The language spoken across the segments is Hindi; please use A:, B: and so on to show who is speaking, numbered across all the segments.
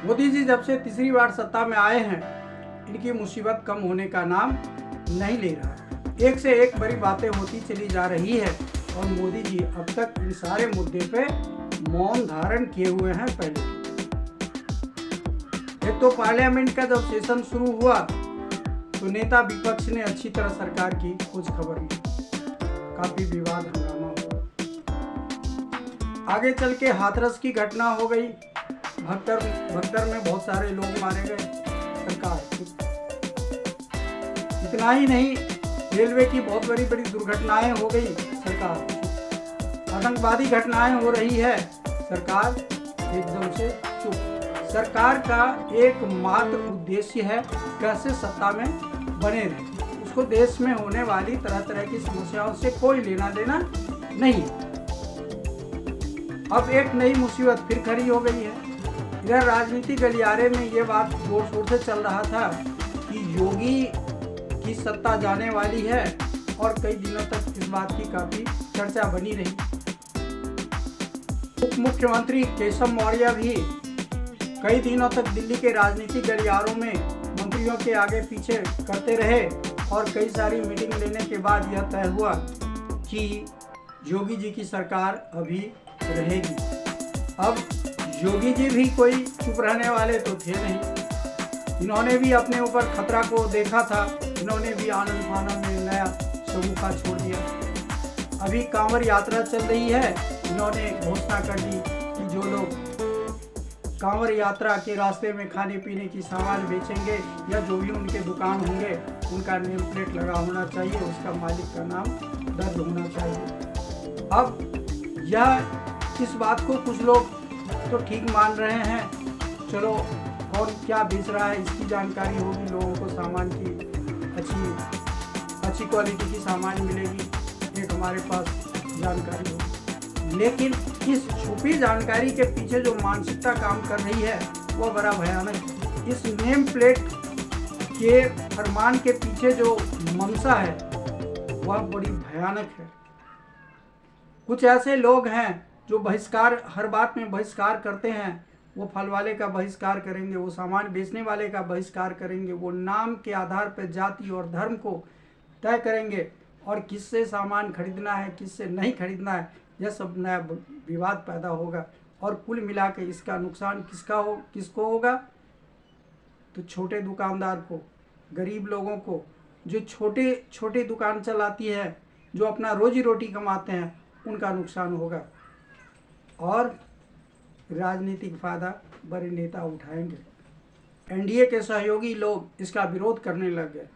A: मोदी जी जब से तीसरी बार सत्ता में आए हैं, इनकी मुसीबत कम होने का नाम नहीं ले रहा है। एक से एक बड़ी बातें होती चली जा रही है और मोदी जी अब तक इन सारे मुद्दे पे मौन धारण किए हुए हैं। पहले एक तो पार्लियामेंट का जब सेशन शुरू हुआ तो नेता विपक्ष ने अच्छी तरह सरकार की खोज खबर ली, काफी विवाद हंगामा हुआ। आगे चल के हाथरस की घटना हो गई, भगदड़ में बहुत सारे लोग मारे गए। सरकार इतना ही नहीं, रेलवे की बहुत बड़ी बड़ी दुर्घटनाएं हो गई, सरकार आतंकवादी घटनाएं हो रही है, सरकार एकदम से चुप। सरकार का एकमात्र उद्देश्य है कैसे सत्ता में बने रहे, उसको देश में होने वाली तरह तरह की समस्याओं से कोई लेना देना नहीं। अब एक नई मुसीबत फिर खड़ी हो गई है। इधर राजनीति गलियारे में ये बात जोर शोर से चल रहा था कि योगी की सत्ता जाने वाली है और कई दिनों तक इस बात की काफी चर्चा बनी रही। उप मुख्यमंत्री केशव मौर्य भी कई दिनों तक दिल्ली के राजनीतिक गलियारों में मंत्रियों के आगे पीछे करते रहे और कई सारी मीटिंग लेने के बाद यह तय हुआ कि योगी जी की सरकार अभी रहेगी। अब योगी जी भी कोई चुप रहने वाले तो थे नहीं, इन्होंने भी अपने ऊपर खतरा को देखा था, इन्होंने भी आनंद फानंद में नया शगुफा छोड़ दिया। अभी कांवड़ यात्रा चल रही है, इन्होंने घोषणा कर दी कि जो लोग कांवड़ यात्रा के रास्ते में खाने पीने की सामान बेचेंगे या जो भी उनके दुकान होंगे उनका नेम प्लेट लगा होना चाहिए, उसका मालिक का नाम दर्ज होना चाहिए। अब यह इस बात को कुछ लोग तो ठीक मान रहे हैं, चलो और क्या बेच रहा है इसकी जानकारी होगी, लोगों को सामान की अच्छी क्वालिटी की सामान मिलेगी, एक हमारे पास जानकारी होगी। लेकिन इस छुपी जानकारी के पीछे जो मानसिकता काम कर रही है वह बड़ा भयानक है। इस नेम प्लेट के फरमान के पीछे जो मंशा है वह बड़ी भयानक है। कुछ ऐसे लोग हैं जो बहिष्कार, हर बात में बहिष्कार करते हैं। वो फल वाले का बहिष्कार करेंगे, वो सामान बेचने वाले का बहिष्कार करेंगे, वो नाम के आधार पर जाति और धर्म को तय करेंगे और किससे सामान खरीदना है किससे नहीं खरीदना है, यह सब नया विवाद पैदा होगा। और कुल मिला के इसका नुकसान किसको होगा? तो छोटे दुकानदार को, गरीब लोगों को, जो छोटी दुकान चलाती है, जो अपना रोजी रोटी कमाते हैं, उनका नुकसान होगा। और राजनीतिक फायदा बड़े नेता उठाएंगे। एनडीए के सहयोगी लोग इसका विरोध करने लग गए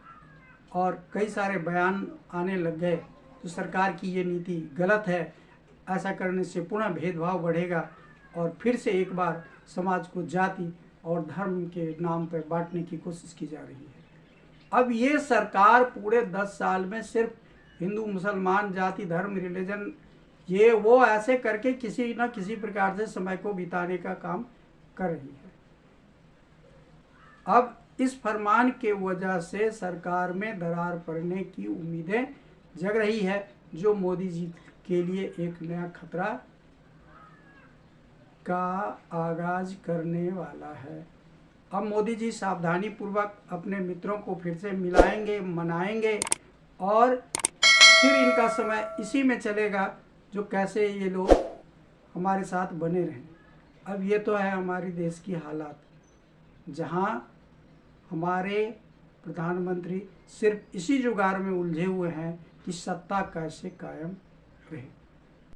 A: और कई सारे बयान आने लग गए तो सरकार की ये नीति गलत है, ऐसा करने से पुनः भेदभाव बढ़ेगा और फिर से एक बार समाज को जाति और धर्म के नाम पर बांटने की कोशिश की जा रही है। अब ये सरकार पूरे 10 साल में सिर्फ हिंदू मुसलमान, जाति धर्म रिलीजन, ये वो ऐसे करके किसी न किसी प्रकार से समय को बिताने का काम कर रही है। अब इस फरमान के वजह से सरकार में दरार पड़ने की उम्मीदें जग रही है, जो मोदी जी के लिए एक नया खतरा का आगाज करने वाला है। अब मोदी जी सावधानी पूर्वक अपने मित्रों को फिर से मिलाएंगे, मनाएंगे और फिर इनका समय इसी में चलेगा जो कैसे ये लोग हमारे साथ बने रहें। अब ये तो है हमारी देश की हालात, जहां हमारे प्रधानमंत्री सिर्फ इसी जुगाड़ में उलझे हुए हैं कि सत्ता कैसे कायम रहे।